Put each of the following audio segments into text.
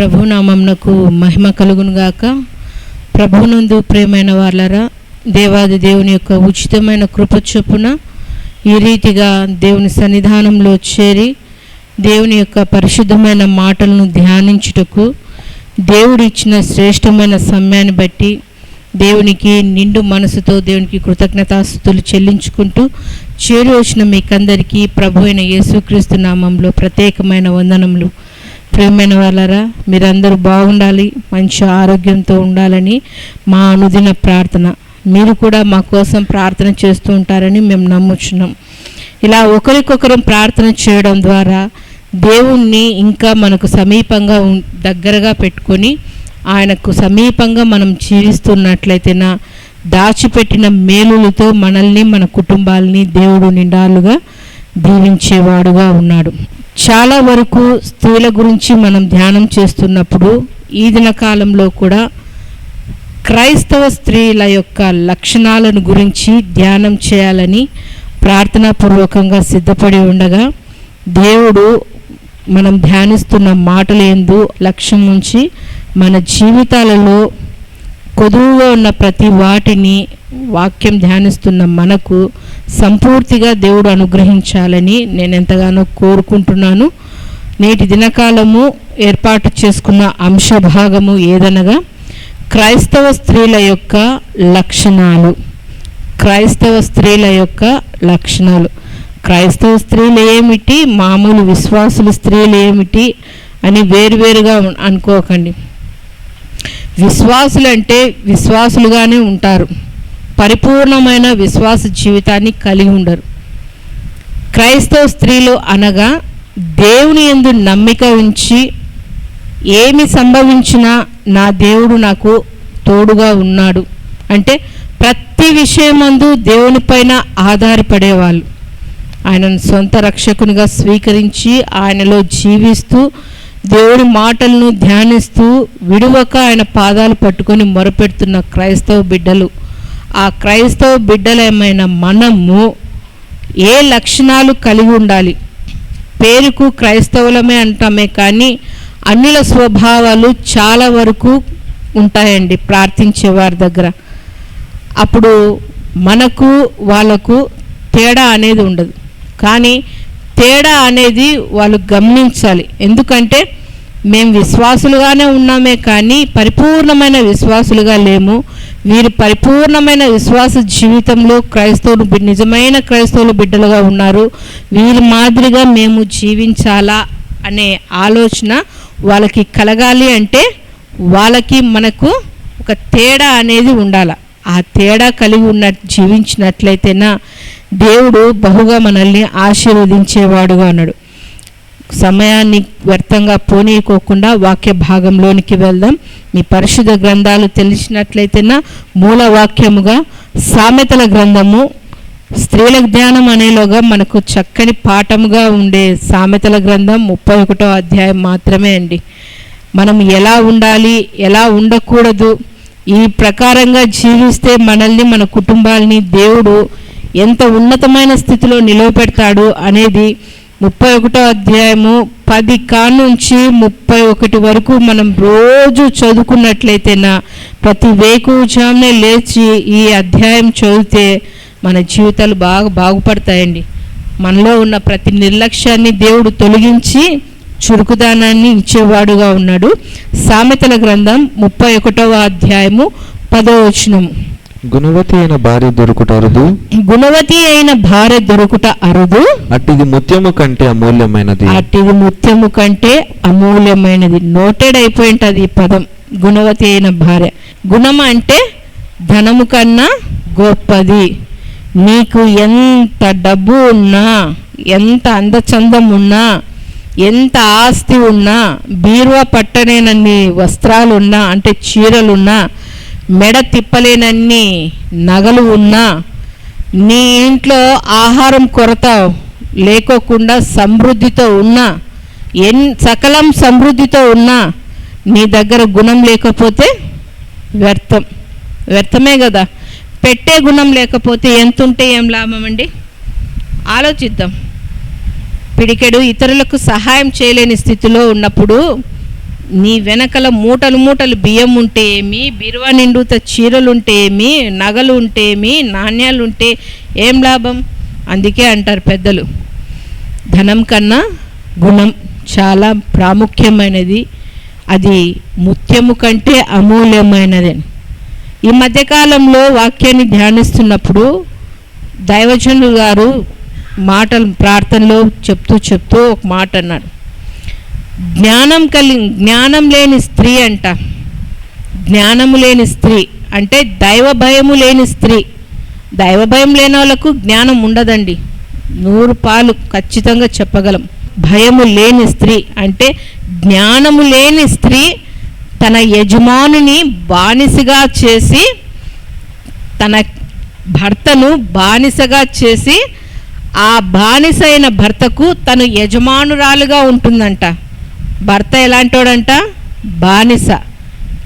ప్రభునామమునకు మహిమ కలుగునుగాక. ప్రభునందు ప్రియమైన వాళ్ళరా, దేవాది దేవుని యొక్క ఉచితమైన కృప చొప్పున ఈ రీతిగా దేవుని సన్నిధానంలో చేరి దేవుని యొక్క పరిశుద్ధమైన మాటలను ధ్యానించుటకు దేవుడు ఇచ్చిన శ్రేష్టమైన సమయాన్ని బట్టి దేవునికి నిండు మనసుతో దేవునికి కృతజ్ఞతాస్తుతులు చెల్లించుకుంటూ చేరి వచ్చిన మీకందరికీ ప్రభు అయిన యేసుక్రీస్తు నామంలో ప్రత్యేకమైన వందనములు. ప్రియమైన వాళ్ళరా, మీరందరూ బాగుండాలి, మంచి ఆరోగ్యంతో ఉండాలని మా అనుదిన ప్రార్థన. మీరు కూడా మా కోసం ప్రార్థన చేస్తూ ఉంటారని మేము నమ్ముచున్నాం. ఇలా ఒకరికొకరు ప్రార్థన చేయడం ద్వారా దేవుణ్ణి ఇంకా మనకు సమీపంగా దగ్గరగా పెట్టుకొని ఆయనకు సమీపంగా మనం జీవిస్తున్నట్లయితేనా దాచిపెట్టిన మేలులతో మనల్ని మన కుటుంబాలని దేవుడు నిండాలుగా దీవించేవాడుగా ఉన్నాడు. చాలా వరకు స్త్రీల గురించి మనం ధ్యానం చేస్తున్నప్పుడు ఈ దిన కాలంలో కూడా క్రైస్తవ స్త్రీల యొక్క లక్షణాలను గురించి ధ్యానం చేయాలని ప్రార్థనాపూర్వకంగా సిద్ధపడి ఉండగా దేవుడు మనం ధ్యానిస్తున్న మాటలు యందు లక్ష్యం ఉంచి మన జీవితాలలో కొదువుగా ఉన్న ప్రతి వాటిని వాక్యం ధ్యానిస్తున్న మనకు సంపూర్తిగా దేవుడు అనుగ్రహించాలని నేను ఎంతగానో కోరుకుంటున్నాను. నేటి దినకాలము ఏర్పాటు చేసుకున్న అంశభాగము ఏదనగా క్రైస్తవ స్త్రీల యొక్క లక్షణాలు. క్రైస్తవ స్త్రీల యొక్క లక్షణాలు. క్రైస్తవ స్త్రీలు ఏమిటి, మామూలు విశ్వాసుల స్త్రీలు ఏమిటి అని వేరువేరుగా అనుకోకండి. విశ్వాసులు అంటే విశ్వాసులుగానే ఉంటారు, పరిపూర్ణమైన విశ్వాస జీవితాన్ని కలిగి ఉండరు. క్రైస్తవ స్త్రీలు అనగా దేవుని యందు నమ్మిక ఉంచి ఏమి సంభవించినా నా దేవుడు నాకు తోడుగా ఉన్నాడు అంటే ప్రతి విషయమందు దేవుని పైన ఆధారపడేవాళ్ళు. ఆయనను సొంత రక్షకునిగా స్వీకరించి ఆయనలో జీవిస్తూ దేవుని మాటలను ధ్యానిస్తూ విడువక ఆయన పాదాలు పట్టుకొని మొరపెడుతున్న క్రైస్తవ బిడ్డలు. ఆ క్రైస్తవ బిడ్డలమైన మనము ఏ లక్షణాలు కలిగి ఉండాలి? పేరుకు క్రైస్తవులమే అంటామే కానీ అన్యుల స్వభావాలు చాలా వరకు ఉంటాయండి ప్రార్థించే వారి దగ్గర. అప్పుడు మనకు వాళ్ళకు తేడా అనేది ఉండదు. కానీ తేడా అనేది వాళ్ళు గమనించాలి. ఎందుకంటే మేము విశ్వాసులుగానే ఉన్నామే కానీ పరిపూర్ణమైన విశ్వాసులుగా లేము. వీరు పరిపూర్ణమైన విశ్వాస జీవితంలో క్రైస్తవులు నిజమైన క్రైస్తవుల బిడ్డలుగా ఉన్నారు. వీరి మాదిరిగా మేము జీవించాలా అనే ఆలోచన వాళ్ళకి కలగాలి అంటే వాళ్ళకి మనకు ఒక తేడా అనేది ఉండాలి. ఆ తేడా కలిగి జీవించినట్లయితేనా దేవుడు బహుగా మనల్ని ఆశీర్వదించేవాడుగా ఉన్నాడు. సమయాన్ని వ్యర్థంగా పోనీయకోకుండా వాక్య భాగంలోనికి వెళ్దాం. మీ పరిశుద్ధ గ్రంథాలు తెలిసినట్లయితేనా మూల వాక్యముగా సామెతల గ్రంథము స్త్రీల జ్ఞానం అనేలోగా మనకు చక్కని పాఠముగా ఉండే సామెతల గ్రంథం 31వ అధ్యాయం మాత్రమే అండి. మనం ఎలా ఉండాలి, ఎలా ఉండకూడదు, ఈ ప్రకారంగా జీవిస్తే మనల్ని మన కుటుంబాలని దేవుడు ఎంత ఉన్నతమైన స్థితిలో నిలవపెడతాడు అనేది 31వ అధ్యాయము 10 కానుంచి 31 వరకు మనం రోజు చదువుకున్నట్లయితేనా ప్రతి వేకువజామునే లేచి ఈ అధ్యాయం చదివితే మన జీవితాలు బాగుపడతాయండి. మనలో ఉన్న ప్రతి నిర్లక్ష్యాన్ని దేవుడు తొలగించి చురుకుదానాన్ని ఇచ్చేవాడుగా ఉన్నాడు. సామెతల గ్రంథం 31వ అధ్యాయము 10వ వచనము. గుణవతి అయిన భార్య దొరుకుట అరుదు, గుణవతి అయిన భార్య దొరుకుట అరుదు, అట్టిది ముత్యము కంటే అమూల్యమైనది. అట్టిది ముత్యము కంటే అమూల్యమైనది. నోటెడ్ అయిపోయింటది ఈ పదం, గుణవతి అయిన భార్య. గుణం అంటే ధనము కన్నా గొప్పది. నీకు ఎంత డబ్బు ఉన్నా, ఎంత అందచందం ఉన్నా, ఎంత ఆస్తి ఉన్నా, బీరువా పట్టలేనన్ని వస్త్రాలున్నా అంటే చీరలున్నా, మెడ తిప్పలేనన్ని నగలు ఉన్నా, నీ ఇంట్లో ఆహారం కొరత లేకోకుండా సమృద్ధితో ఉన్నా, సకలం సమృద్ధితో ఉన్నా, నీ దగ్గర గుణం లేకపోతే వ్యర్థమే కదా. పెట్టే గుణం లేకపోతే ఎంత ఉంటే ఏం లాభం అండి? ఆలోచిద్దాం. పిడికెడు ఇతరులకు సహాయం చేయలేని స్థితిలో ఉన్నప్పుడు నీ వెనకల మూటలు మూటలు బియ్యం ఉంటే ఏమి, బిరువా నిండుత చీరలు ఉంటే ఏమి, నగలు ఉంటే ఏమి, నాణ్యాలు ఉంటే ఏం లాభం? అందుకే అంటారు పెద్దలు, ధనం కన్నా గుణం చాలా ప్రాముఖ్యమైనది, అది ముత్యము కంటే అమూల్యమైనది. ఈ మధ్యకాలంలో వాక్యాన్ని ధ్యానిస్తున్నప్పుడు దైవజనులు గారు మాటలు ప్రార్థనలో చెప్తూ ఒక మాట అన్నారు. జ్ఞానం లేని స్త్రీ అంట, జ్ఞానము లేని స్త్రీ అంటే దైవ భయము లేని స్త్రీ. దైవ భయం లేని వాళ్ళకు జ్ఞానం ఉండదండి, 100 ఖచ్చితంగా చెప్పగలం. భయము లేని స్త్రీ అంటే జ్ఞానము లేని స్త్రీ తన యజమానుని బానిసగా చేసి, తన భర్తను బానిసగా చేసి, ఆ బానిసైన భర్తకు తను యజమానురాలుగా ఉంటుందంట. భర్త ఎలాంటోడంట? బానిస.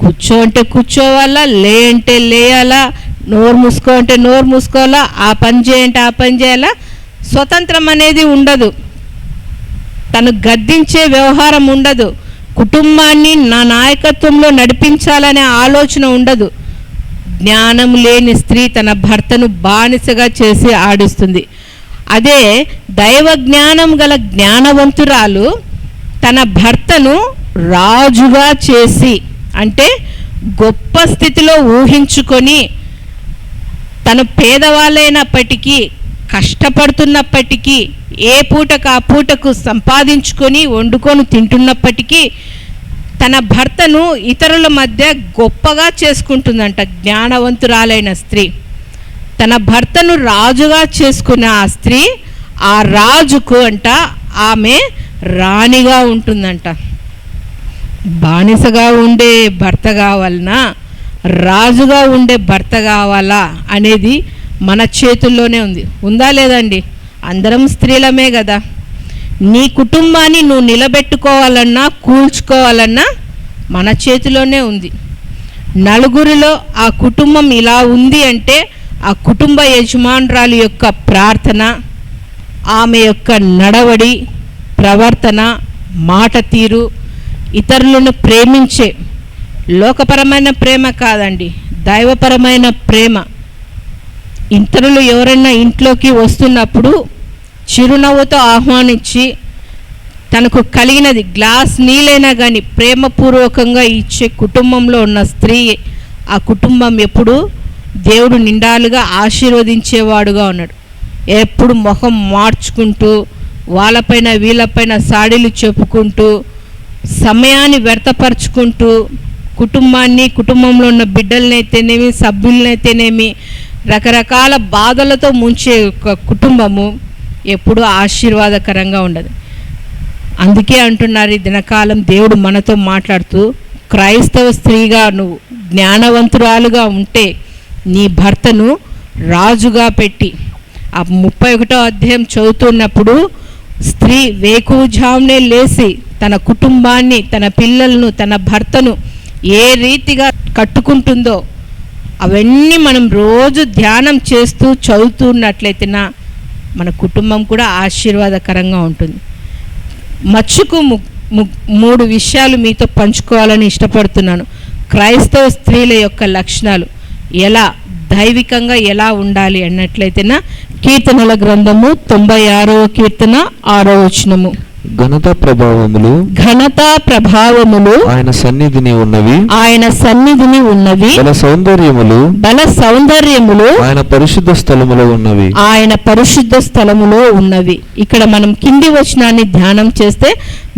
కూర్చో అంటే కూర్చోవాలా, లే అంటే లేయాలా, నోరు మూసుకో అంటే నోరు మూసుకోవాలా, ఆ పని చేయంటే ఆ పని చేయాలా. స్వతంత్రం అనేది ఉండదు, తను గద్దించే వ్యవహారం ఉండదు, కుటుంబాన్ని నా నాయకత్వంలో నడిపించాలనే ఆలోచన ఉండదు. జ్ఞానం లేని స్త్రీ తన భర్తను బానిసగా చేసి ఆడిస్తుంది. అదే దైవ జ్ఞానం గల జ్ఞానవంతురాలు తన భర్తను రాజుగా చేసి, అంటే గొప్ప స్థితిలో ఊహించుకొని, తను పేదవాళ్ళైనప్పటికీ కష్టపడుతున్నప్పటికీ ఏ పూటకు ఆ పూటకు సంపాదించుకొని వండుకొని తింటున్నప్పటికీ తన భర్తను ఇతరుల మధ్య గొప్పగా చేసుకుంటుందంట. జ్ఞానవంతురాలైన స్త్రీ తన భర్తను రాజుగా చేసుకున్న ఆ స్త్రీ ఆ రాజుకు అంట ఆమె రాణిగా ఉంటుందంట. బానిసగా ఉండే భర్త కావాలన్నా రాజుగా ఉండే భర్త కావాలా అనేది మన చేతుల్లోనే ఉంది. ఉందా లేదండి? అందరం స్త్రీలమే కదా. నీ కుటుంబాన్ని నువ్వు నిలబెట్టుకోవాలన్నా కూల్చుకోవాలన్నా మన చేతిలోనే ఉంది. నలుగురిలో ఆ కుటుంబం ఇలా ఉంది అంటే ఆ కుటుంబ యజమానురాలు యొక్క ప్రార్థన, ఆమె యొక్క నడవడి, ప్రవర్తన, మాట తీరు, ఇతరులను ప్రేమించే లోకపరమైన ప్రేమ కాదండి, దైవపరమైన ప్రేమ. ఇతరులు ఎవరైనా ఇంట్లోకి వస్తున్నప్పుడు చిరునవ్వుతో ఆహ్వానించి తనకు కలిగినది గ్లాస్ నీళ్ళైనా కానీ ప్రేమపూర్వకంగా ఇచ్చే కుటుంబంలో ఉన్న స్త్రీ, ఆ కుటుంబం ఎప్పుడు దేవుడు నిండాలుగా ఆశీర్వదించేవాడుగా ఉన్నాడు. ఎప్పుడు మొహం మార్చుకుంటూ వాళ్ళపైన వీళ్ళపైన సాడీలు చెప్పుకుంటూ సమయాన్ని వ్యర్థపరుచుకుంటూ కుటుంబాన్ని, కుటుంబంలో ఉన్న బిడ్డలనైతేనేమి సభ్యులనైతేనేమి రకరకాల బాధలతో ముంచే కుటుంబము ఎప్పుడు ఆశీర్వాదకరంగా ఉండదు. అందుకే అంటున్నారు ఈ దినకాలం దేవుడు మనతో మాట్లాడుతూ, క్రైస్తవ స్త్రీగా నువ్వు జ్ఞానవంతురాలుగా ఉంటే నీ భర్తను రాజుగా పెట్టి, ఆ 31వ అధ్యాయం చదువుతున్నప్పుడు స్త్రీ వేకువజామునే లేచి తన కుటుంబాన్ని, తన పిల్లలను, తన భర్తను ఏ రీతిగా కట్టుకుంటుందో అవన్నీ మనం రోజు ధ్యానం చేస్తూ చదువుతున్నట్లయితేనా మన కుటుంబం కూడా ఆశీర్వాదకరంగా ఉంటుంది. మచ్చుకు 3 విషయాలు మీతో పంచుకోవాలని ఇష్టపడుతున్నాను. క్రైస్తవ స్త్రీల యొక్క లక్షణాలు ఎలా దైవికంగా ఎలా ఉండాలి అన్నట్లయితేనా కీర్తనల గ్రంథము 96వ కీర్తన 6వ వచనము. ఘనత ప్రభావములు ఆయన సన్నిధిని ఉన్నవి, బల సౌందర్యములు ఆయన పరిశుద్ధ స్థలములో ఉన్నవి. ఇక్కడ మనం కింది వచనాన్ని ధ్యానం చేస్తే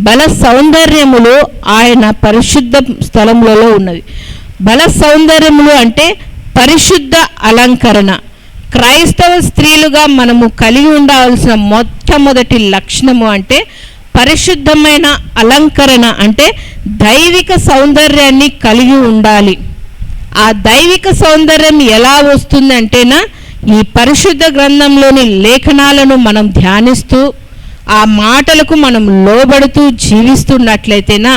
బల సౌందర్యములు ఆయన పరిశుద్ధ స్థలములలో ఉన్నవి. బల సౌందర్యములు అంటే పరిశుద్ధ అలంకరణ. క్రైస్తవ స్త్రీలుగా మనము కలిగి ఉండాల్సిన మొట్టమొదటి లక్షణము అంటే పరిశుద్ధమైన అలంకరణ, అంటే దైవిక సౌందర్యాన్ని కలిగి ఉండాలి. ఆ దైవిక సౌందర్యం ఎలా వస్తుంది అంటేనా ఈ పరిశుద్ధ గ్రంథంలోని లేఖనాలను మనం ధ్యానిస్తూ ఆ మాటలకు మనం లోబడుతూ జీవిస్తున్నట్లయితేనా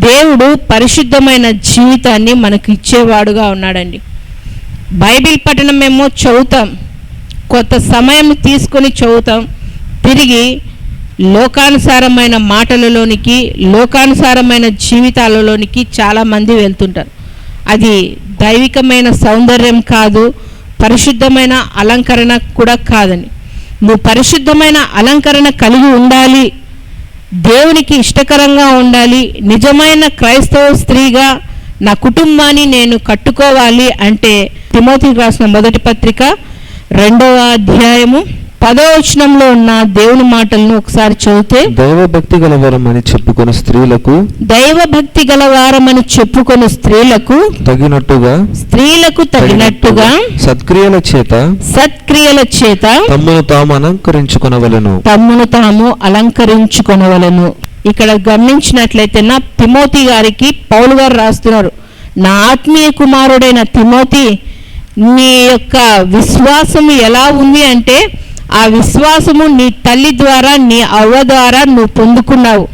దేవుడు పరిశుద్ధమైన జీవితాన్ని మనకు ఇచ్చేవాడుగా ఉన్నాడండి. బైబిల్ పఠనం ఏమో చదువుతాం, కొంత సమయం తీసుకొని చదువుతాం, తిరిగి లోకానుసారమైన మాటలలోనికి, లోకానుసారమైన జీవితాలలోనికి చాలామంది వెళ్తుంటారు. అది దైవికమైన సౌందర్యం కాదు, పరిశుద్ధమైన అలంకరణ కూడా కాదని. నువ్వు పరిశుద్ధమైన అలంకరణ కలిగి ఉండాలి, దేవునికి ఇష్టకరంగా ఉండాలి, నిజమైన క్రైస్తవ స్త్రీగా నా కుటుంబాన్ని నేను కట్టుకోవాలి అంటే తిమోతికి రాసిన మొదటి పత్రిక 2వ అధ్యాయము 10వ వచనంలో ఉన్న దేవుని మాటలను ఒకసారి చదివితే, దైవభక్తి గలవారమని చెప్పుకొని స్త్రీలకు, దైవభక్తి గలవారమని చెప్పుకొని స్త్రీలకు తగినట్టుగా సత్క్రియల చేత తమ్మును తాము అలంకరించుకొనవలెను. ఇక్కడ గమనించినట్లయితే నా తిమోతి గారికి పౌలు గారు రాస్తున్నారు, నా ఆత్మీయ కుమారుడైన తిమోతి, నీ యొక్క విశ్వాసము ఎలా ఉంది అంటే ఆ విశ్వాసము నీ తల్లి ద్వారా, నీ అవ్వ ద్వారా నువ్వు పొందుకున్నావు.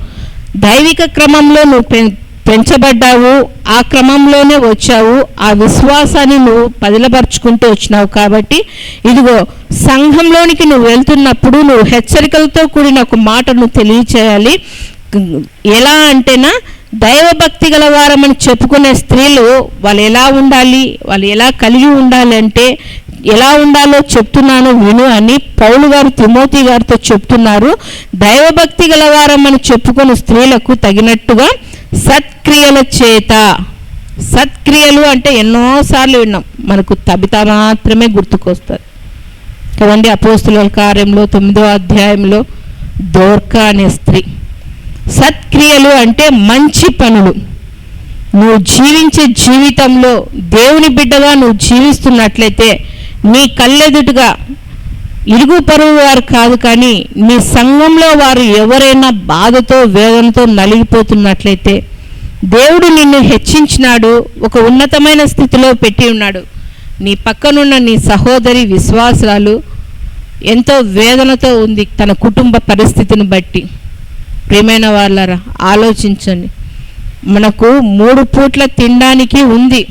దైవిక క్రమంలో నువ్వు పెంచబడ్డావు, ఆ క్రమంలోనే వచ్చావు, ఆ విశ్వాసాన్ని నువ్వు పదిలపరుచుకుంటూ వచ్చినావు. కాబట్టి ఇదిగో సంఘంలోనికి నువ్వు వెళ్తున్నప్పుడు నువ్వు హెచ్చరికలతో కూడిన ఒక మాట నువ్వు తెలియచేయాలి. ఎలా అంటేనా, దైవభక్తి గల వారమని చెప్పుకునే స్త్రీలు వాళ్ళు ఎలా ఉండాలి, వాళ్ళు ఎలా కలిగి ఉండాలి అంటే ఎలా ఉండాలో చెప్తున్నాను విను అని పౌలు గారు తిమోతి గారితో చెప్తున్నారు. దైవభక్తి గలవారమని చెప్పుకుని స్త్రీలకు తగినట్టుగా సత్క్రియల చేత. సత్క్రియలు అంటే ఎన్నోసార్లు విన్నాం, మనకు తబిత మాత్రమే గుర్తుకొస్తారు కదండి. అపోస్తుల కార్యంలో 9వ అధ్యాయంలో దోర్కా అనే స్త్రీ. సత్క్రియలు అంటే మంచి పనులు. నువ్వు జీవించే జీవితంలో దేవుని బిడ్డగా నువ్వు జీవిస్తున్నట్లయితే నీ కళ్ళెదుటుగా ఇరుగు పొరుగు వారు కాదు కానీ నీ సంఘంలో వారు ఎవరైనా బాధతో వేదనతో నలిగిపోతున్నట్లయితే దేవుడు నిన్ను హెచ్చించినాడు, ఒక ఉన్నతమైన స్థితిలో పెట్టి ఉన్నాడు. నీ పక్కనున్న నీ సహోదరి విశ్వాసాలు ఎంతో వేదనతో ఉంది తన కుటుంబ పరిస్థితిని బట్టి. ప్రియమైన వాళ్ళారా, ఆలోచించండి. మనకు 3 పూట్ల తినడానికి ఉంది,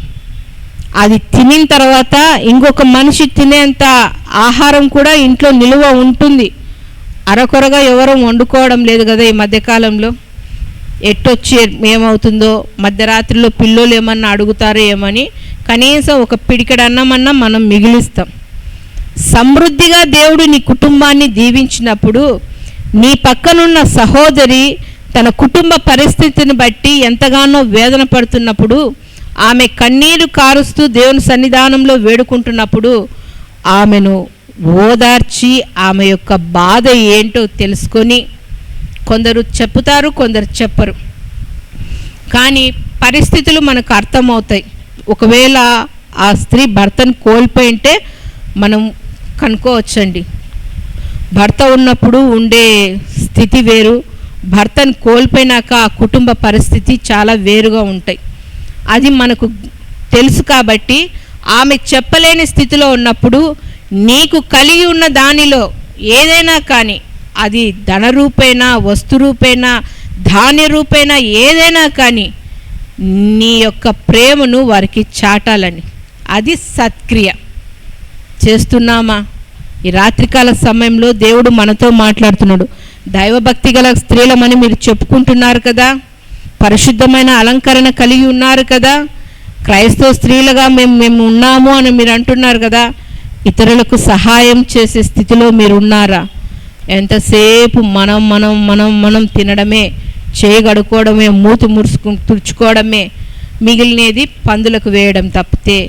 అది తినిన తర్వాత ఇంకొక మనిషి తినేంత ఆహారం కూడా ఇంట్లో నిలువ ఉంటుంది. అరకొరగా ఎవరూ వండుకోవడం లేదు కదా ఈ మధ్యకాలంలో. ఎట్టొచ్చి ఏమవుతుందో, మధ్యరాత్రిలో పిల్లలు ఏమన్నా అడుగుతారో ఏమని కనీసం ఒక పిడికెడు అన్నమన్నా మనం మిగిలిస్తాం. సమృద్ధిగా దేవుడు నీ కుటుంబాన్ని దీవించినప్పుడు నీ పక్కనున్న సహోదరి తన కుటుంబ పరిస్థితిని బట్టి ఎంతగానో వేదన పడుతున్నప్పుడు, ఆమె కన్నీరు కారుస్తూ దేవుని సన్నిధానంలో వేడుకుంటున్నప్పుడు ఆమెను ఓదార్చి ఆమె యొక్క బాధ ఏంటో తెలుసుకొని, కొందరు చెప్పుతారు, కొందరు చెప్పరు, కానీ పరిస్థితులు మనకు అర్థమవుతాయి. ఒకవేళ ఆ స్త్రీ భర్తను కోల్పోయింటే మనం కనుక్కోవచ్చండి. భర్త ఉన్నప్పుడు ఉండే స్థితి వేరు, భర్తను కోల్పోయినాక ఆ కుటుంబ పరిస్థితి చాలా వేరుగా ఉంటాయి. అది మనకు తెలుసు. కాబట్టి ఆమె చెప్పలేని స్థితిలో ఉన్నప్పుడు నీకు కలిగి ఉన్న దానిలో ఏదైనా కానీ, అది ధన రూపేణ, వస్తు రూపేణ, ధాన్య రూపేణ ఏదైనా కానీ నీ యొక్క ప్రేమను వారికి చాటాలని, అది సత్క్రియ. చేస్తున్నామా? ఈ రాత్రికాల సమయంలో దేవుడు మనతో మాట్లాడుతున్నాడు. దైవభక్తి గల స్త్రీలమని మీరు చెప్పుకుంటున్నారు కదా, పరిశుద్ధమైన అలంకరణ కలిగి ఉన్నారు కదా, క్రైస్తవ స్త్రీలుగా మేము ఉన్నాము అని మీరు అంటున్నారు కదా, ఇతరులకు సహాయం చేసే స్థితిలో మీరు ఉన్నారా? ఎంతసేపు మనం మనం మనం మనం తినడమే, చేయగడుకోవడమే, మూతి తుడుచుకోవడమే, మిగిలినది పందులకు వేయడం తప్పితే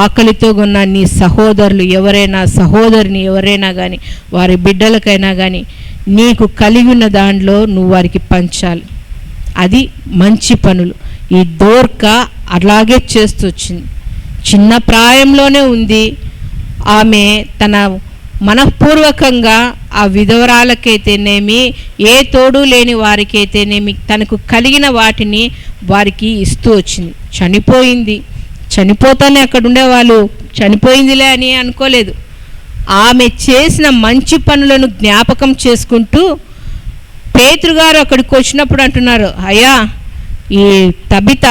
ఆకలితో ఉన్న నీ సహోదరులు ఎవరైనా, సహోదరిని ఎవరైనా కానీ, వారి బిడ్డలకైనా కానీ నీకు కలిగి ఉన్న దాంట్లో నువ్వు వారికి పంచాలి. అది మంచి పనులు. ఈ దోర్కా అలాగే చేస్తూ వచ్చింది. చిన్న ప్రాయంలోనే ఉంది. ఆమె తన మనఃపూర్వకంగా ఆ విధవరాలకైతేనేమి, ఏ తోడు లేని వారికైతేనేమి తనకు కలిగిన వాటిని వారికి ఇస్తూ వచ్చింది. చనిపోయింది, చనిపోతానే అక్కడ ఉండేవాళ్ళు చనిపోయిందిలే అని అనుకోలేదు. ఆమె చేసిన మంచి పనులను జ్ఞాపకం చేసుకుంటూ పేతురు గారు అక్కడికి వచ్చినప్పుడు అంటున్నారు, అయ్యా ఈ తబిత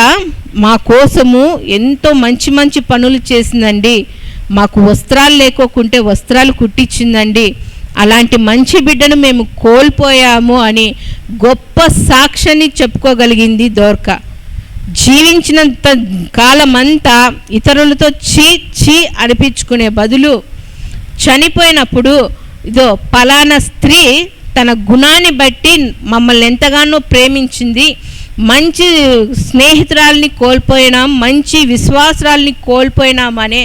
మా కోసము ఎంతో మంచి మంచి పనులు చేసిందండి, మాకు వస్త్రాలు లేకోకుంటే వస్త్రాలు కుట్టించిందండి, అలాంటి మంచి బిడ్డను మేము కోల్పోయాము అని గొప్ప సాక్ష్యాన్ని చెప్పుకోగలిగింది దోర్కా. జీవించినంత కాలమంతా ఇతరులతో చీ అనిపించుకునే బదులు చనిపోయినప్పుడు ఇదో పలానా స్త్రీ తన గుణాన్ని బట్టి మమ్మల్ని ఎంతగానో ప్రేమించింది, మంచి స్నేహితురాల్ని కోల్పోయినాం, మంచి విశ్వాసరాల్ని కోల్పోయినామనే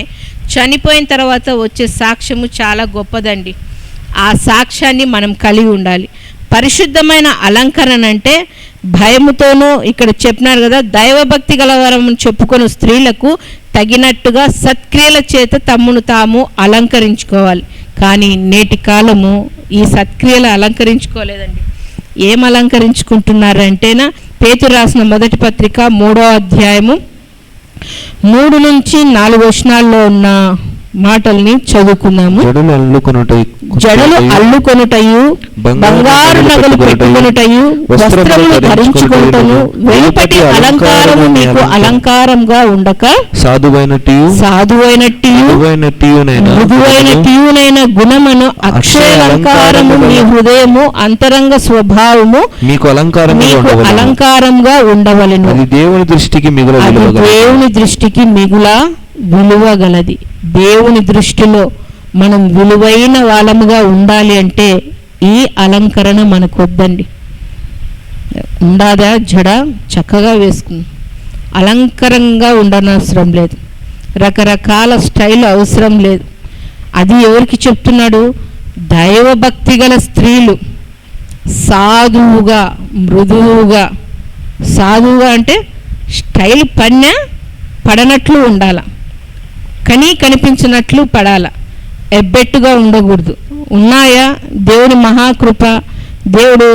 చనిపోయిన తర్వాత వచ్చే సాక్ష్యము చాలా గొప్పదండి. ఆ సాక్ష్యాన్ని మనం కలిగి ఉండాలి. పరిశుద్ధమైన అలంకరణ అంటే భయముతోనూ, ఇక్కడ చెప్పినారు కదా, దైవభక్తి గలవరము చెప్పుకొని స్త్రీలకు తగినట్టుగా సత్క్రియల చేత తమ్మును తాము అలంకరించుకోవాలి. కానీ నేటి కాలము ఈ సత్క్రియలు అలంకరించుకోలేదండి. ఏం అలంకరించుకుంటున్నారంటేనా, పేతురు రాసిన మొదటి పత్రిక 3వ అధ్యాయము 3 నుంచి 4 వచనాల్లో ఉన్న మాటల్ని చదువుకుందాము. జడలు అల్లుకొనుటయు, బంగారు నగలు పెట్టుకొనుటయు, వస్త్రములు ధరించుకొనుటను, వెలుపటి అలంకారము మీకు అలంకారంగా ఉండక మృదువైనట్టియునైన గుణమును అక్షయాలంకారము మీ హృదయము అంతరంగ స్వభావము మీకు అలంకారంగా ఉండవలెను. అది దేవుని దృష్టికి మిగుల విలువగలది. దేవుని దృష్టిలో మనం విలువైన వాళ్ళముగా ఉండాలి అంటే ఈ అలంకరణ మనకు వద్దండి. ఉండాదా జడ చక్కగా వేసుకుంది, అలంకరంగా ఉండనవసరం లేదు, రకరకాల స్టైల్ అవసరం లేదు. అది ఎవరికి చెప్తున్నాడు? దైవభక్తి గల స్త్రీలు సాధువుగా, మృదువుగా, సాధువుగా అంటే స్టైల్ పడనట్లు ఉండాల, కనిపించినట్లు పడాల, ఎబ్బెట్టుగా ఉండకూడదు. ఉన్నాయా దేవుని మహాకృప, దేవుడు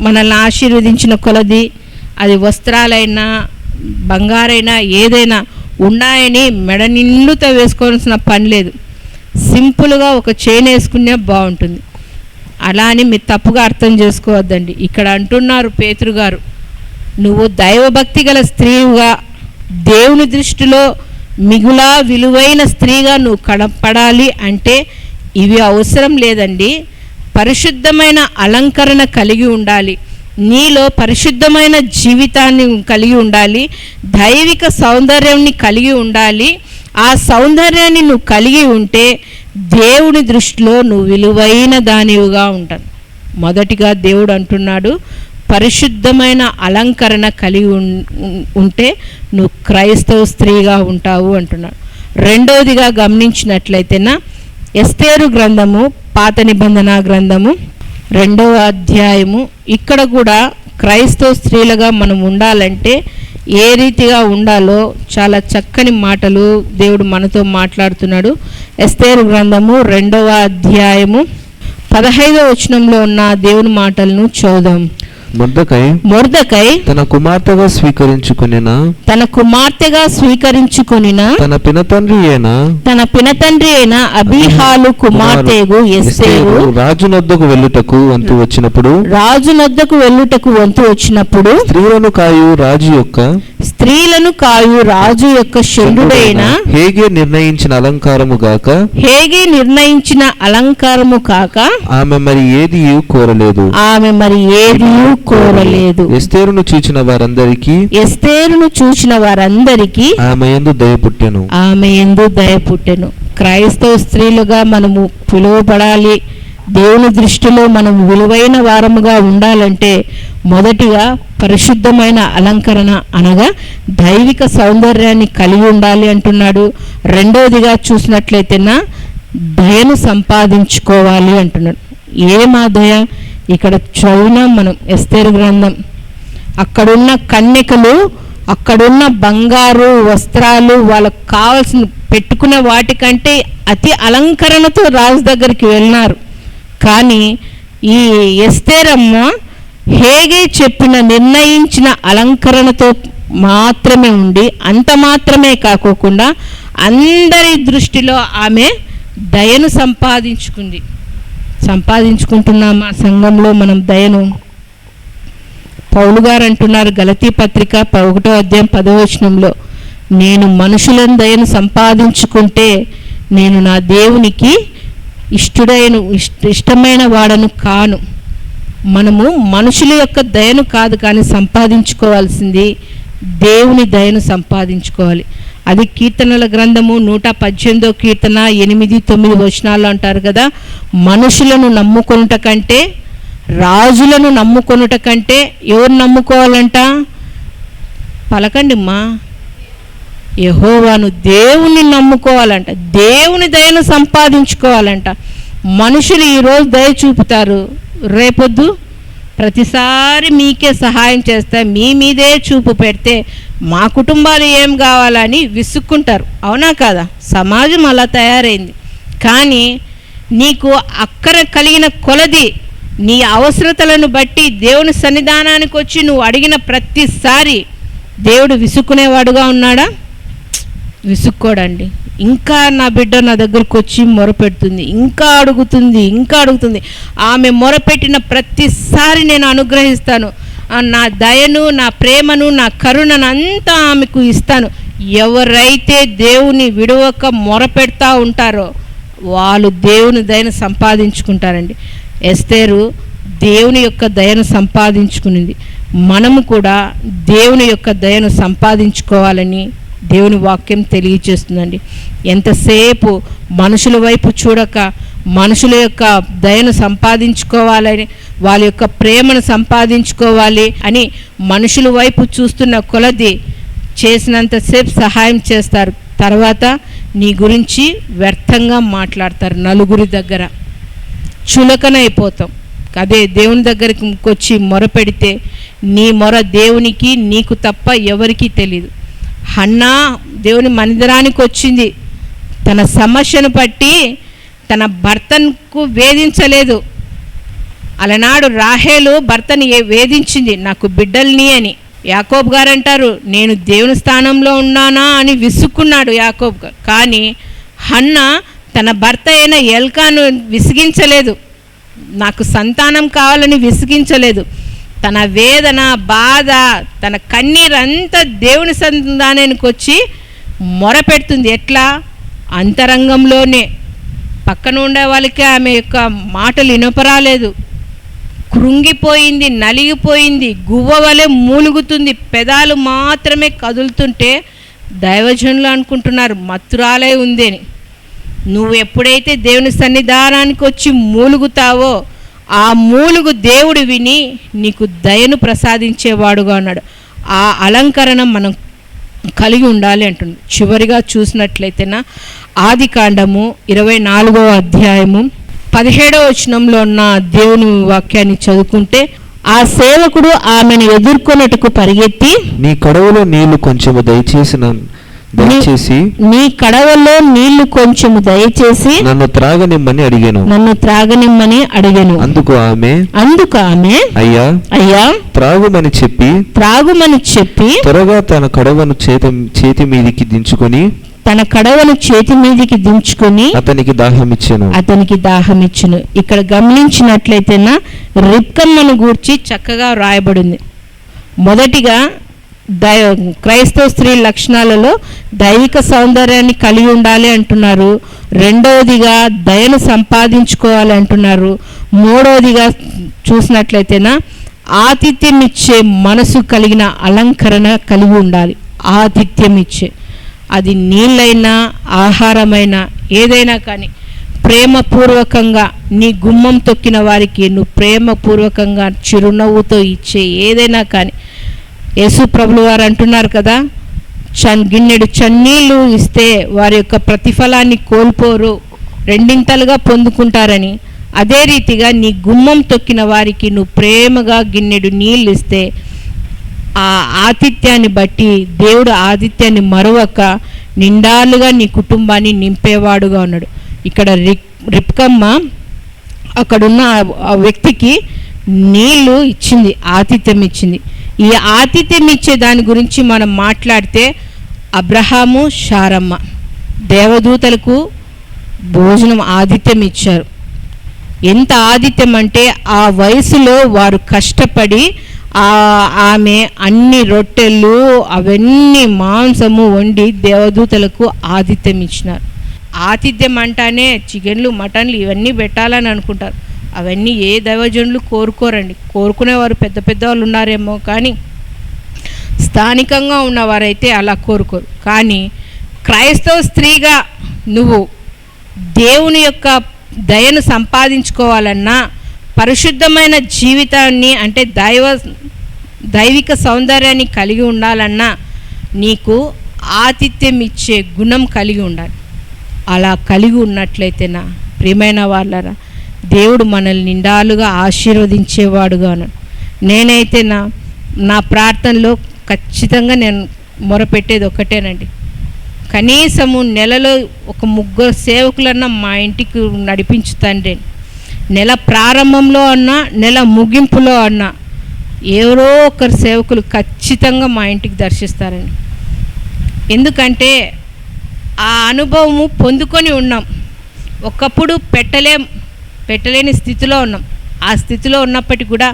మనల్ని ఆశీర్వదించిన కొలది, అది వస్త్రాలైనా బంగారైనా ఏదైనా ఉన్నాయని మెడ నిండుతో వేసుకోవాల్సిన పని లేదు. సింపుల్గా ఒక చైన్ వేసుకునే బాగుంటుంది. అలా అని మీరు తప్పుగా అర్థం చేసుకోవద్దండి. ఇక్కడ అంటున్నారు పేతురు గారు, నువ్వు దైవభక్తి గల స్త్రీగా, దేవుని దృష్టిలో మిగులా విలువైన స్త్రీగా నువ్వు కనపడాలి అంటే ఇవి అవసరం లేదండి. పరిశుద్ధమైన అలంకరణ కలిగి ఉండాలి, నీలో పరిశుద్ధమైన జీవితాన్ని కలిగి ఉండాలి, దైవిక సౌందర్యాన్ని కలిగి ఉండాలి. ఆ సౌందర్యాన్ని నువ్వు కలిగి ఉంటే దేవుని దృష్టిలో నువ్వు విలువైన దానివిగా ఉంటావు. మొదటిగా దేవుడు అంటున్నాడు, పరిశుద్ధమైన అలంకరణ కలిగి ఉంటే నువ్వు క్రైస్తవ స్త్రీగా ఉంటావు అంటున్నాడు. రెండవదిగా గమనించినట్లయితేనా, ఎస్తేరు గ్రంథము, పాత నిబంధన గ్రంథము 2వ అధ్యాయము, ఇక్కడ కూడా క్రైస్తవ స్త్రీలుగా మనం ఉండాలంటే ఏ రీతిగా ఉండాలో చాలా చక్కని మాటలు దేవుడు మనతో మాట్లాడుతున్నాడు. ఎస్తేరు గ్రంథము 2వ అధ్యాయము 15వ వచనంలో ఉన్న దేవుని మాటలను చదువుదాం. మొర్దెకై తన కుమార్తెగా స్వీకరించుకొనిన తన పినతండ్రి అయిన అబీహాలు కుమార్తెగు ఎస్తేరు రాజునొద్దకు వెళ్ళుటకు వంతు వచ్చినప్పుడు స్త్రీలను కాయు రాజు యొక్క శల్యుడైన హేగే నిర్ణయించిన అలంకారము కాక ఆమె మరి ఏదియు కోరలేదు. ఎస్తేరును చూచిన వారందరికీ ఆమె యందు దయ పుట్టెను. క్రైస్తవ స్త్రీలుగా మనము పిలువబడాలి. దేవుని దృష్టిలో మనం విలువైన వారముగా ఉండాలంటే మొదటిగా పరిశుద్ధమైన అలంకరణ అనగా దైవిక సౌందర్యాన్ని కలిగి ఉండాలి అంటున్నాడు. రెండవదిగా చూసినట్లయితేనా దయను సంపాదించుకోవాలి అంటున్నాడు. ఏమా దయ? ఇక్కడ చదివినాం మనం ఎస్తేరు గ్రంథం. అక్కడున్న కన్యకలు, అక్కడున్న బంగారు వస్త్రాలు, వాళ్ళకు కావాల్సిన పెట్టుకునే వాటికంటే అతి అలంకరణతో రాజు దగ్గరికి వెళ్ళినారు. కానీ ఈ ఎస్తేరమ్మ హేగే చెప్పిన నిర్ణయించిన అలంకరణతో మాత్రమే ఉండి, అంత మాత్రమే కాకోకుండా అందరి దృష్టిలో ఆమె దయను సంపాదించుకుంటున్నామా సంఘంలో మనం దయను? పౌలు గారు అంటున్నారు గలతీ పత్రిక 1వ అధ్యాయం 10వ వచనంలో, నేను మనుషులను దయను సంపాదించుకుంటే నేను నా దేవునికి ఇష్టమైన వాడను కాను. మనము మనుషుల యొక్క దయను కాదు కానీ సంపాదించుకోవాల్సింది దేవుని దయను సంపాదించుకోవాలి. అది కీర్తనల గ్రంథము 118వ కీర్తన 8-9 వచనాలు అంటారు కదా, మనుషులను నమ్ముకొనుట కంటే రాజులను నమ్ముకొనుట కంటే ఎవరు నమ్ముకోవాలంట? పలకండిమ్మా, యెహోవాను దేవుని నమ్ముకోవాలంట, దేవుని దయను సంపాదించుకోవాలంట. మనుషులు ఈరోజు దయ చూపుతారు, రేపొద్దు ప్రతిసారి మీకే సహాయం చేస్తే మీ మీదే చూపు పెడితే మా కుటుంబాలు ఏం కావాలని విసుక్కుంటారు. అవునా కాదా? సమాజం అలా తయారైంది. కానీ నీకు అక్కర కలిగిన కొలది నీ అవసరతలను బట్టి దేవుని సన్నిధానానికి వచ్చి నువ్వు అడిగిన ప్రతిసారి దేవుడు విసుక్కునేవాడుగా ఉన్నాడా? విసుక్కోడండి. ఇంకా నా బిడ్డ నా దగ్గరకు వచ్చి మొరపెడుతుంది, ఇంకా అడుగుతుంది. ఆమె మొరపెట్టిన ప్రతిసారి నేను అనుగ్రహిస్తాను. నా దయను, నా ప్రేమను, నా కరుణను అంతా ఆమెకు ఇస్తాను. ఎవరైతే దేవుని విడవక మొరపెడతా ఉంటారో వాళ్ళు దేవుని దయను సంపాదించుకుంటారండి. ఎస్తేరు దేవుని యొక్క దయను సంపాదించుకునింది. మనము కూడా దేవుని యొక్క దయను సంపాదించుకోవాలని దేవుని వాక్యం తెలియజేస్తుందండి. ఎంతసేపు మనుషుల వైపు చూడక మనుషుల యొక్క దయను సంపాదించుకోవాలని, వాళ్ళ యొక్క ప్రేమను సంపాదించుకోవాలి అని మనుషుల వైపు చూస్తున్న కొలది చేసినంతసేపు సహాయం చేస్తారు, తర్వాత నీ గురించి వ్యర్థంగా మాట్లాడతారు. నలుగురి దగ్గర చులకనైపోతాం. అదే దేవుని దగ్గరికి వచ్చి మొరపెడితే నీ మొర దేవునికి నీకు తప్ప ఎవరికీ తెలియదు. హన్నా దేవుని మందిరానికి వచ్చింది, తన సమస్యను బట్టి తన భర్తకు వేధించలేదు. అలనాడు రాహేలు భర్తని వేధించింది, నాకు బిడ్డల్ని అని. యాకోబు గారు అంటారు, నేను దేవుని స్థానంలో ఉన్నానా అని విసుక్కున్నాడు యాకోబు గారు. కానీ హన్నా తన భర్త అయిన ఎల్కాను విసిగించలేదు, నాకు సంతానం కావాలని విసిగించలేదు. తన వేదన, బాధ, తన కన్నీరంతా దేవుని సన్నిధానానికి వచ్చి మొరపెడుతుంది. ఎట్లా? అంతరంగంలోనే. పక్కన ఉండే వాళ్ళకి ఆమె యొక్క మాటలు వినపరాలేదు. కృంగిపోయింది, నలిగిపోయింది, గువ్వ వలె మూలుగుతుంది, పెదాలు మాత్రమే కదులుతుంటే దైవజనులు అనుకుంటున్నారు మత్తురాలే ఉంది అని. నువ్వు ఎప్పుడైతే దేవుని సన్నిధానానికి వచ్చి మూలుగుతావో ఆ మూలుగు దేవుడు విని నీకు దయను ప్రసాదించేవాడుగా ఉన్నాడు. ఆ అలంకరణ మనం కలిగి ఉండాలి అంటుంది. చివరిగా చూసినట్లయితేనా ఆదికాండము 24వ అధ్యాయము 17వ వచనంలో ఉన్న దేవుని వాక్యాన్ని చదువుకుంటే, ఆ సేవకుడు ఆమెను ఎదుర్కొన్నట్టుకు పరిగెత్తి, నీ కడవలో నీళ్లు కొంచెము దయచేసి నీ కడవలో నీళ్లు కొంచెము దయచేసి నన్ను త్రాగనిమ్మని అడిగాను. అందుకు ఆమె అయ్యా త్రాగుమని చెప్పి త్వరగా తన కడవను చేతి మీదికి దించుకొని అతనికి దాహమిచ్చెను. ఇక్కడ గమనించినట్లయితేనా రిబ్కమ్మను గూర్చి చక్కగా రాయబడింది. మొదటిగా క్రైస్తవ స్త్రీ లక్షణాలలో దైవిక సౌందర్యాన్ని కలిగి ఉండాలి అంటున్నారు. రెండవదిగా దయను సంపాదించుకోవాలి అంటున్నారు. మూడవదిగా చూసినట్లయితేనా ఆతిథ్యం ఇచ్చే మనసు కలిగిన అలంకరణ కలిగి ఉండాలి. ఆతిథ్యం ఇచ్చే, అది నీళ్ళైనా ఆహారమైనా ఏదైనా కానీ ప్రేమపూర్వకంగా నీ గుమ్మం తొక్కిన వారికి నువ్వు ప్రేమపూర్వకంగా చిరునవ్వుతో ఇచ్చే ఏదైనా కానీ. యేసు ప్రభులు వారు అంటున్నారు కదా, గిన్నెడు చన్నీళ్ళు ఇస్తే వారి యొక్క ప్రతిఫలాన్ని కోల్పోరు, రెండింతలుగా పొందుకుంటారని. అదే రీతిగా నీ గుమ్మం తొక్కిన వారికి నువ్వు ప్రేమగా గిన్నెడు నీళ్ళు ఇస్తే ఆ ఆతిథ్యాన్ని బట్టి దేవుడు ఆతిథ్యాన్ని మరొక నిండాలుగా నీ కుటుంబాన్ని నింపేవాడుగా ఉన్నాడు. ఇక్కడ రిబ్కమ్మ అక్కడున్న ఆ వ్యక్తికి నీళ్ళు ఇచ్చింది, ఆతిథ్యం ఇచ్చింది. ఈ ఆతిథ్యం ఇచ్చే దాని గురించి మనం మాట్లాడితే అబ్రహాము, శారమ్మ దేవదూతలకు భోజనం ఆతిథ్యం ఇచ్చారు. ఎంత ఆతిథ్యం అంటే ఆ వయసులో వారు కష్టపడి ఆమె అన్ని రొట్టెలు అవన్నీ మాంసము వండి దేవదూతలకు ఆతిథ్యం ఇచ్చినారు. ఆతిథ్యం అంటానే చికెన్లు మటన్లు ఇవన్నీ పెట్టాలని అనుకుంటారు. అవన్నీ ఏ దైవజనులు కోరుకోరండి. కోరుకునేవారు పెద్ద పెద్ద వాళ్ళు ఉన్నారేమో, కానీ స్థానికంగా ఉన్నవారైతే అలా కోరుకోరు. కానీ క్రైస్తవ స్త్రీగా నువ్వు దేవుని యొక్క దయను సంపాదించుకోవాలన్నా, పరిశుద్ధమైన జీవితాన్ని అంటే దైవిక సౌందర్యాన్ని కలిగి ఉండాలన్నా నీకు ఆతిథ్యం ఇచ్చే గుణం కలిగి ఉండాలి. అలా కలిగి ఉన్నట్లయితే నా ప్రియమైన వాళ్ళరా, దేవుడు మనల్ని నిండాలుగా ఆశీర్వదించేవాడుగా ఉన్నాడు. నేనైతే నా ప్రార్థనలో ఖచ్చితంగా నేను మొరపెట్టేది ఒకటేనండి, కనీసము నెలలో ఒక 3 సేవకులన్నా మా ఇంటికి నడిపించుతండి. నెల ప్రారంభంలో అన్నా నెల ముగింపులో అన్నా ఎవరో ఒకరు సేవకులు ఖచ్చితంగా మా ఇంటికి దర్శిస్తారండి. ఎందుకంటే ఆ అనుభవము పొందుకొని ఉన్నాం. ఒకప్పుడు పెట్టలేని స్థితిలో ఉన్నాం. ఆ స్థితిలో ఉన్నప్పటికీ కూడా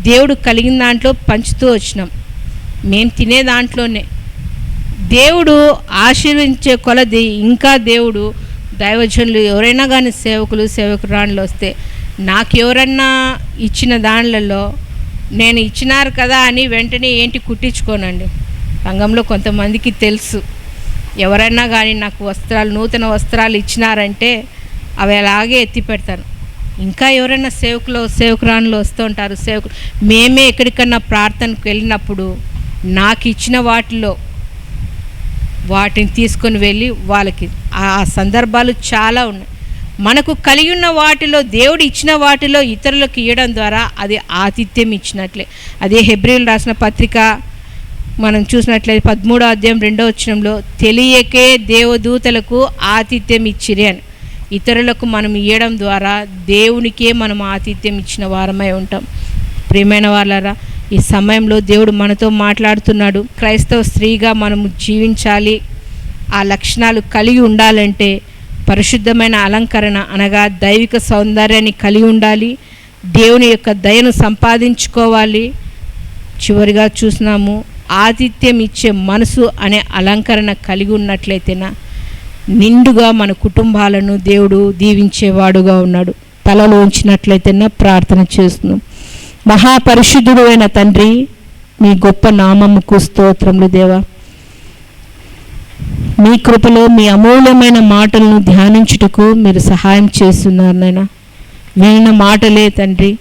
దేవుడు కలిగిన దాంట్లో పంచుతూ వచ్చినాం. మేము తినే దాంట్లోనే దేవుడు ఆశీర్వించే కొలది ఇంకా దేవుడు దైవజనులు ఎవరైనా కానీ సేవకురాళ్ళు వస్తే నాకు ఎవరన్నా ఇచ్చిన దానిలలో నేను ఇచ్చినారు కదా అని వెంటనే ఏంటి కుట్టించుకోనండి. సంఘంలో కొంతమందికి తెలుసు, ఎవరైనా కానీ నాకు నూతన వస్త్రాలు ఇచ్చినారంటే అవి అలాగే ఎత్తి పెడతాను. ఇంకా ఎవరైనా సేవకురాళ్ళు వస్తూ ఉంటారు. మేమే ఎక్కడికన్నా ప్రార్థనకు వెళ్ళినప్పుడు నాకు ఇచ్చిన వాటిని తీసుకొని వెళ్ళి వాళ్ళకి ఆ సందర్భాలు చాలా ఉన్నాయి. మనకు కలిగి ఉన్న వాటిలో, దేవుడు ఇచ్చిన వాటిలో ఇతరులకు ఇవ్వడం ద్వారా అది ఆతిథ్యం ఇచ్చినట్లే. అదే హెబ్రీయులు రాసిన పత్రిక మనం చూసినట్లయితే 13వ అధ్యాయం 2వ వచనంలో తెలియకే దేవదూతలకు ఆతిథ్యం ఇచ్చిరి అని. ఇతరులకు మనం ఇవ్వడం ద్వారా దేవునికే మనం ఆతిథ్యం ఇచ్చిన వారమై ఉంటాం. ప్రియమైన వాళ్ళరా, ఈ సమయంలో దేవుడు మనతో మాట్లాడుతున్నాడు. క్రైస్తవ స్త్రీగా మనము జీవించాలి, ఆ లక్షణాలు కలిగి ఉండాలంటే పరిశుద్ధమైన అలంకరణ అనగా దైవిక సౌందర్యాన్ని కలిగి ఉండాలి, దేవుని యొక్క దయను సంపాదించుకోవాలి. చివరిగా చూసినాము, ఆతిథ్యం ఇచ్చే మనసు అనే అలంకరణ కలిగి ఉన్నట్లయితేనా నిండుగా మన కుటుంబాలను దేవుడు దీవించేవాడుగా ఉన్నాడు. తలలో ఉంచినట్లయితేనా ప్రార్థన చేస్తున్నాం. మహాపరిశుద్ధుడు అయిన తండ్రి, మీ గొప్ప నామముకు స్తోత్రములు దేవా. మీ కృపలో మీ అమూల్యమైన మాటలను ధ్యానించుటకు మీరు సహాయం చేస్తున్నారు నాయనా. విన్న మాటలే తండ్రి,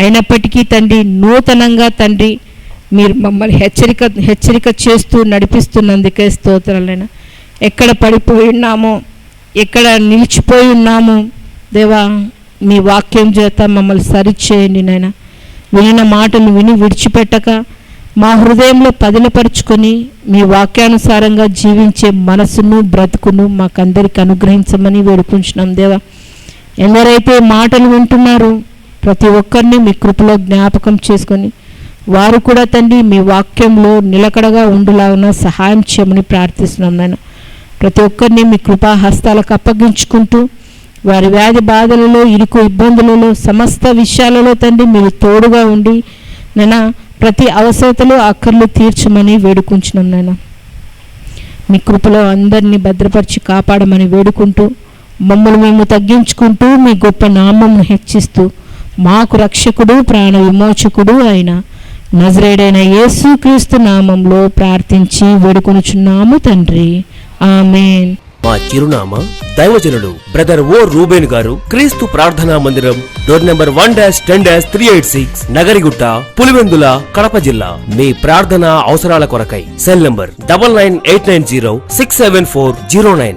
అయినప్పటికీ తండ్రి నూతనంగా తండ్రి మీరు మమ్మల్ని హెచ్చరిక చేస్తూ నడిపిస్తున్నందుకే స్తోత్రాలైనా. ఎక్కడ పడిపోయి ఉన్నామో, ఎక్కడ నిలిచిపోయి ఉన్నామో దేవా, మీ వాక్యం చేత మమ్మల్ని సరిచేయండి నాయనా. వినిన మాటలు విని విడిచిపెట్టక మా హృదయంలో పదిలపరుచుకొని మీ వాక్యానుసారంగా జీవించే మనసును బ్రతుకును మాకందరికి అనుగ్రహించమని వేడుకుంటున్నాం దేవా. ఎవరైతే మాటలు వింటున్నారో ప్రతి ఒక్కరిని మీ కృపలో జ్ఞాపకం చేసుకొని వారు కూడా తండ్రి మీ వాక్యంలో నిలకడగా ఉండులాగా సహాయం చేయమని ప్రార్థిస్తున్నాం నాయన. ప్రతి ఒక్కరిని మీ కృపా హస్తాలకు అప్పగించుకుంటూ వారి వ్యాధి బాధలలో, ఇరుకు ఇబ్బందులలో, సమస్త విషయాలలో తండ్రి మీరు తోడుగా ఉండి నైనా ప్రతి అవసరతలో అక్కర్లు తీర్చమని వేడుకుంటున్నాం నాయన. మీ కృపలో అందరినీ భద్రపరిచి కాపాడమని వేడుకుంటూ మమ్మల్ని మేము తగ్గించుకుంటూ మీ గొప్ప నామమును హెచ్చిస్తూ మాకు రక్షకుడు ప్రాణ విమోచకుడు అయిన నజరేయుడైన యేసుక్రీస్తు నామంలో ప్రార్థించి వేడుకొనుచున్నాము తండ్రి, ఆమేన్. మా చిరునామా దైవజనుడు బ్రదర్ ఓ రూబేన్ గారు, క్రీస్తు ప్రార్థనా మందిరం, డోర్ నెంబర్ 1-10-386, నగరిగుట్ట, పులివెందుల, కడప జిల్లా. మీ ప్రార్థన అవసరాల కొరకై సెల్ నంబర్ 9989067409.